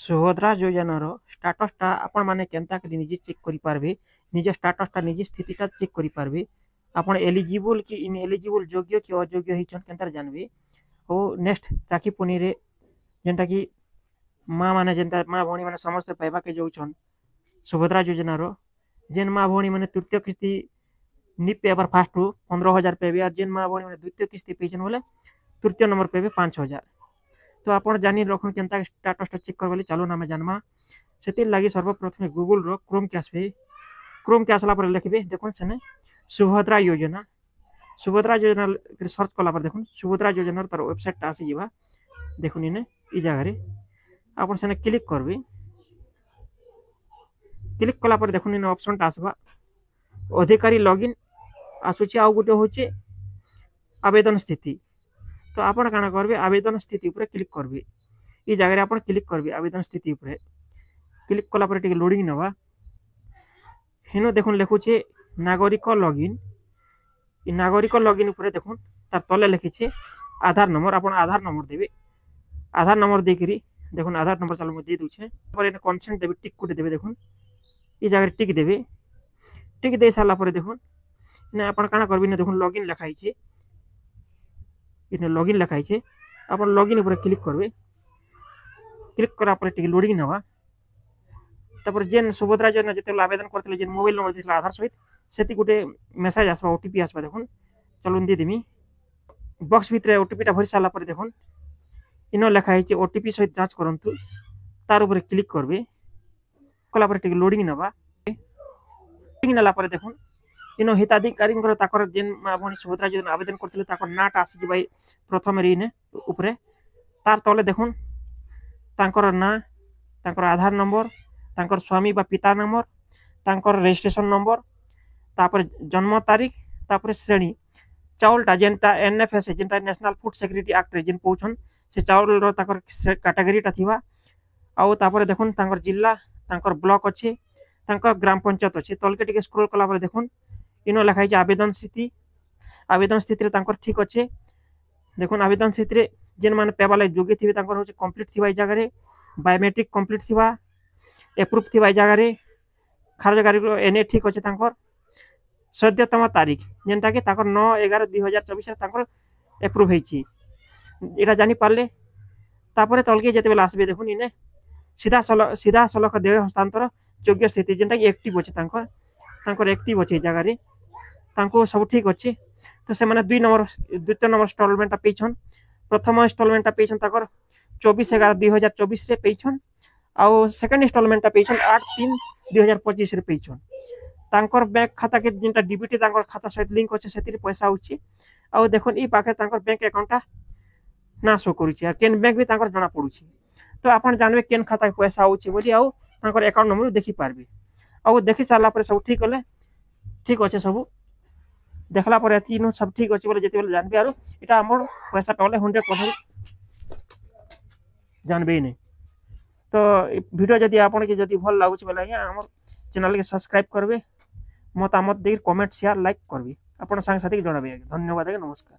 सुभद्रा योजनार स्टाटसटा आपण माने केनता करी निजे चेक करि पारबे। निज स्टाटसटा निज स्थितिटा चेक करि पारबे। आपण एलिजिबल कि इनएलिजिबल योग्य कि अयोग्य हिचन केनता जानबे। ओ नेक्स्ट राखी पुनीरे जेनटा कि माँ माने जेनता माँ भौणी माने समस्त पाइबा के जाउछन सुभद्रा योजनार जेन माँ भौणी माने तृतीय किस्ती नि पेपर फास्ट 15,000 पेबे और जेन माँ भौणी माने द्वितीय किस्ती पेछन बोले तृतीय नंबर पेबे 5,000। तो आपण जानी रखुन केनता स्टाटसटा चेक करबे चालू नामे जानमा सेति लागि सर्वप्रथम गूगल रो क्रोम के आसबे। क्रोम के आसला पर लिखबे देखुन सेने सुभद्रा योजना सर्च कला पर देखुन सुभद्रा योजना तार वेबसाइट आसी जिबा देखुन इने ई जगह रे आपण सेने क्लिक करबे। क्लिक कला पर देखुन इने ऑप्शन टा आसबा अधिकारी लॉगिन आसुची आ गुटे होचे आवेदन स्थिति। तो आपण काना करबे आवेदन स्थिति ऊपर क्लिक करबे। ई जगह रे आपण क्लिक करबे आवेदन स्थिति ऊपर क्लिक कला पर टिके लोडिंग नवा हेनो देखुन लेखुचे नागरिक लॉगिन। ई नागरिक लॉगिन ऊपर देखुन तार तले लिखिचे आधार नंबर आपण आधार नंबर देबे। आधार नंबर देकरी देखुन आधार नंबर चालू म दे दुछे पर एने कंसेंट देबे टिक कुटे देबे देखुन ई जगह रे टिक देबे। टिक दे साला पर देखुन ने आपण काना करबे ने देखुन लॉगिन लिखाई छे इने लॉगिन लिखाई छे आपण लॉगिन ऊपर क्लिक करबे। क्लिक करा पर टिके लोडिंग नवा तापर जेन सुभद्रा योजना जते आवेदन करतले जेन मोबाइल नंबर दिसला आधार सहित सेति गुटे मेसेज आसबा ओटीपी आसबा देखुन चलुन दे देमी बॉक्स भितरे ओटीपी टा भरि साला पर देखुन इनो लिखाई छे ओटीपी सहित जांच करंतु तार ऊपर क्लिक करबे। कला पर टिके लोडिंग नवा लोडिंग नला पर देखुन इनो हिताधिकारी ताकर जेन माँ भौणी सुभद्रा योजना आवेदन करतले ताकर नाट आसी जिबाई प्रथम रीने ऊपर तार तले देखुन तांकर ना तांकर आधार नंबर तांकर स्वामी बा पिता नंबर तांकर रजिस्ट्रेशन नंबर तापर जन्म तारीख तापर श्रेणी चाउलटा जेनटा एनएफएस जेनटा नेशनल फूड सिक्योरिटी एक्ट रे जेन पहुचन से चाउल रो ताकर कैटेगरीटा थिबा आउ तापर देखुन तांकर जिल्ला तांकर ब्लॉक अछि तांकर ग्राम पंचायत अछि तलके टिके स्क्रॉल कला पर देखुन इनो लिखाई छे आवेदन स्थिति रे तांकर ठीक अछि देखुन आवेदन स्थिति रे जेन माने पेबाले जोग्य थिबे तांकर होचे कंप्लीट थिबा ई जगह रे बायोमेट्रिक कंप्लीट थिबा अप्रूव थिबा ई जगह रे खारजगारी रो एने ठीक अछि तांकर सद्यतम तारीख जेनटा के ताकर 9/11/2024 रे तांकर अप्रूव हेछि एटा जानि पारले तापरे तलके जेते बेला आसबे देखुन इने सीधा सलख देय हस्तांतर योग्य स्थिति जेनटा कि एक्टिव अछि तांकर एक्टिव अछि जगह रे तांको सब ठीक अछि। तो से माने द्वितीय नंबर इंस्टॉलमेंट पेछन प्रथम इंस्टॉलमेंट पेछन ताकर 24/11/2024 रे पेछन आउ सेकंड इंस्टॉलमेंट पेछन 8/3/2025 रे पेछन तांकर बैंक खाता के जेनटा डीबीटी तांकर खाता सहित लिंक अछि सेति पैसा होछि आउ देखुन ई पाखे तांकर बैंक अकाउंट ना शो करूछि आ केन बैंक भी तांकर जणा पडुछि। तो आपण जानबे केन खाता के पैसा होछि बोली आउ तांकर अकाउंट नंबर देखि पारबे आउ देखि साला पर सब ठीक होले ठीक अछि सब देखला पर एतिनो सब ठीक अछि बोले जेते बेले जानबे आरो एटा हमर पैसा टले 100% जानबे नै। तो वीडियो जदि आपण के जदि भल लागुछि बोले हमर चैनल के सब्सक्राइब करबे मतामत दे कमेंट शेयर लाइक करबे आपण संग साथी के जणाबे। धन्यवाद नमस्कार।